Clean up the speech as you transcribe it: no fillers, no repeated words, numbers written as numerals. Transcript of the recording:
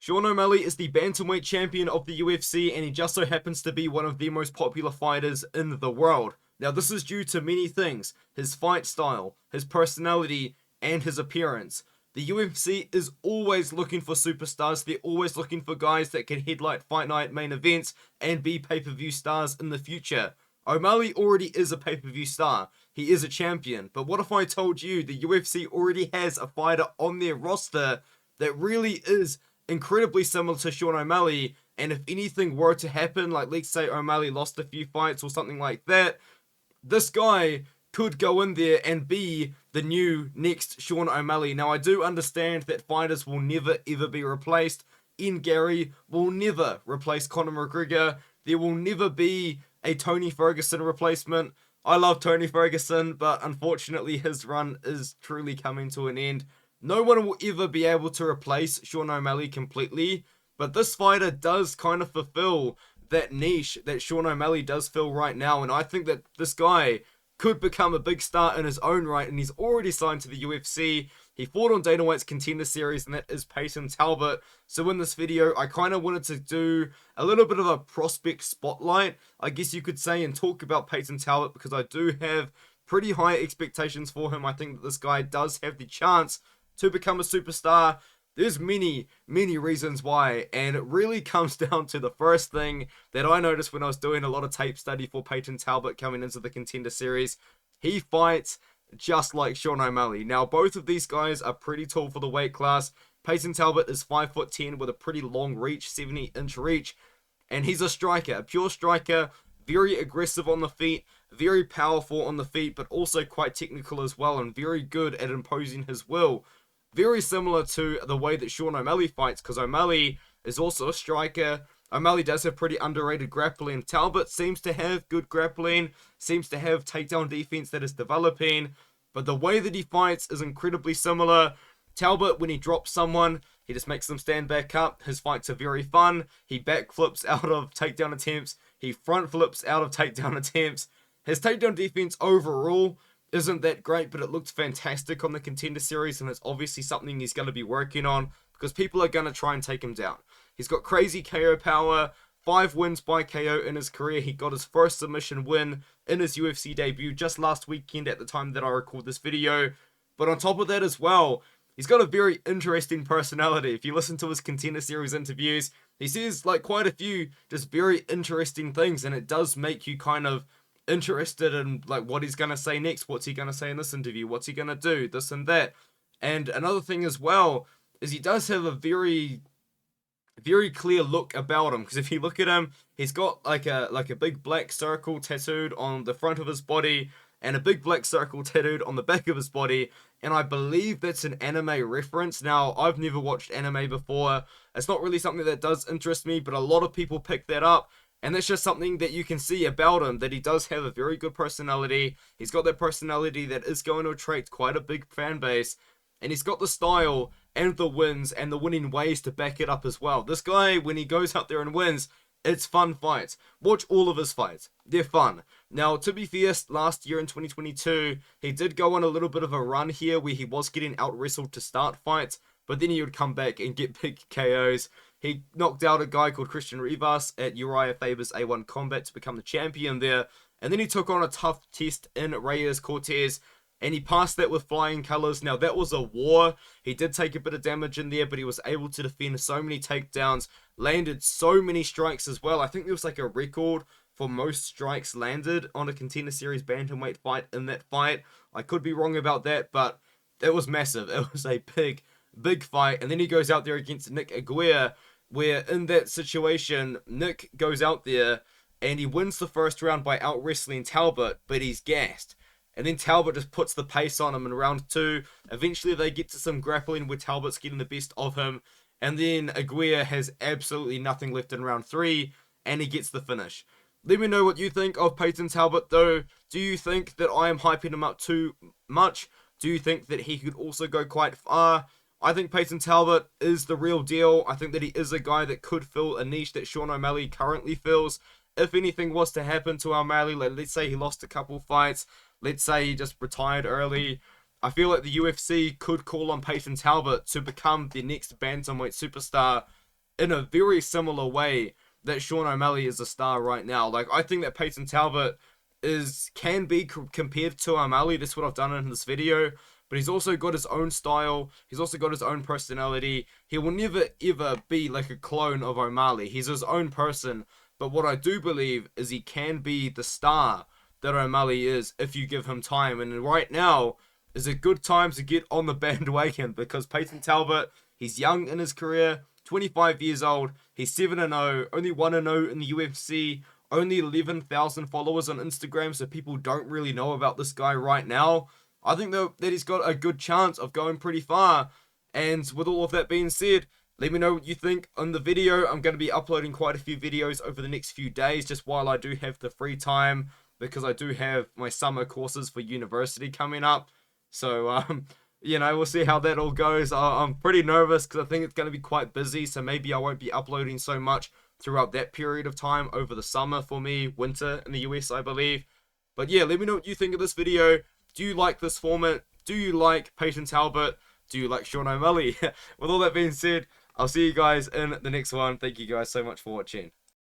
Sean O'Malley is the bantamweight champion of the UFC, and he just so happens to be one of the most popular fighters in the world. Now, this is due to many things: his fight style, his personality, and his appearance. The UFC is always looking for superstars. They're always looking for guys that can headline fight night main events and be pay-per-view stars in the future. O'Malley already is a pay-per-view star. He is a champion. But what if I told you the UFC already has a fighter on their roster that really is incredibly similar to Sean O'Malley, and if anything were to happen, like let's say O'Malley lost a few fights or something like that, this guy could go in there and be the new next Sean O'Malley. Now, I do understand that fighters will never ever be replaced. Ian Gary will never replace Conor McGregor. There will never be a Tony Ferguson replacement. I love Tony Ferguson, but unfortunately his run is truly coming to an end. No one will ever be able to replace Sean O'Malley completely, but this fighter does kind of fulfill that niche that Sean O'Malley does fill right now, and I think that this guy could become a big star in his own right, and he's already signed to the UFC. He fought on Dana White's Contender Series, and that is Peyton Talbot. So in this video, I kind of wanted to do a little bit of a prospect spotlight, I guess you could say, and talk about Peyton Talbot, because I do have pretty high expectations for him. I think that this guy does have the chance to become a superstar. There's many reasons why, and it really comes down to the first thing that I noticed when I was doing a lot of tape study for Peyton Talbot coming into the Contender Series. He fights just like Sean O'Malley. Now, both of these guys are pretty tall for the weight class. Peyton Talbot is 5'10" with a pretty long reach, 70-inch reach, and he's a striker, a pure striker, very aggressive on the feet, very powerful on the feet, but also quite technical as well, and very good at imposing his will. Very similar to the way that Sean O'Malley fights, because O'Malley is also a striker. O'Malley does have pretty underrated grappling. Talbot seems to have good grappling, seems to have takedown defense that is developing, but the way that he fights is incredibly similar. Talbot, when he drops someone, he just makes them stand back up. His fights are very fun. He backflips out of takedown attempts. He front flips out of takedown attempts. His takedown defense overall isn't that great, but it looked fantastic on the Contender Series, and it's obviously something he's going to be working on, because people are going to try and take him down. He's got crazy KO power, 5 wins by KO in his career. He got his first submission win in his UFC debut just last weekend at the time that I record this video. But on top of that as well, he's got a very interesting personality. If you listen to his Contender Series interviews, he says like quite a few just very interesting things, and it does make you kind of interested in like what he's gonna say next. What's he gonna say in this interview? What's he gonna do? This and that. And another thing as well is he does have a very clear look about him, because if you look at him, he's got like a big black circle tattooed on the front of his body and a big black circle tattooed on the back of his body, and I believe that's an anime reference. Now, I've never watched anime before. It's not really something that does interest me, but a lot of people pick that up. And that's just something that you can see about him, that he does have a very good personality. He's got that personality that is going to attract quite a big fan base. And he's got the style and the wins and the winning ways to back it up as well. This guy, when he goes out there and wins, it's fun fights. Watch all of his fights. They're fun. Now, to be fair, last year in 2022, he did go on a little bit of a run here where he was getting out-wrestled to start fights, but then he would come back and get big KOs. He knocked out a guy called Christian Rivas at Uriah Faber's A1 Combat to become the champion there. And then he took on a tough test in Reyes Cortez, and he passed that with flying colors. Now, that was a war. He did take a bit of damage in there, but he was able to defend so many takedowns, landed so many strikes as well. I think there was like a record for most strikes landed on a Contender Series bantamweight fight in that fight. I could be wrong about that, but it was massive. It was a big fight. And then he goes out there against Nick Aguirre, where in that situation, Nick goes out there and he wins the first round by out-wrestling Talbot, but he's gassed. And then Talbot just puts the pace on him in round 2. Eventually they get to some grappling where Talbot's getting the best of him, and then Aguirre has absolutely nothing left in round 3, and he gets the finish. Let me know what you think of Peyton Talbot though. Do you think that I am hyping him up too much? Do you think that he could also go quite far? I think Peyton Talbot is the real deal. I think that he is a guy that could fill a niche that Sean O'Malley currently fills. If anything was to happen to O'Malley, like let's say he lost a couple fights, let's say he just retired early, I feel like the UFC could call on Peyton Talbot to become the next bantamweight superstar. in a very similar way that Sean O'Malley is a star right now. Like, I think that Peyton Talbot can be compared to O'Malley. That's what I've done in this video. But he's also got his own style. He's also got his own personality. He will never ever be like a clone of O'Malley. He's his own person. But what I do believe is he can be the star that O'Malley is if you give him time. And right now is a good time to get on the bandwagon, because Peyton Talbot, he's young in his career, 25 years old. He's 7-0, only 1-0 in the UFC, only 11,000 followers on Instagram, so people don't really know about this guy right now. I think though that he's got a good chance of going pretty far. And with all of that being said, let me know what you think on the video. I'm going to be uploading quite a few videos over the next few days, just while I do have the free time, because I do have my summer courses for university coming up. So, you know, we'll see how that all goes. I'm pretty nervous because I think it's going to be quite busy, so maybe I won't be uploading so much throughout that period of time over the summer for me, winter in the US, I believe. But yeah, let me know what you think of this video. Do you like this format? Do you like Peyton Talbot? Do you like Sean O'Malley? With all that being said, I'll see you guys in the next one. Thank you guys so much for watching.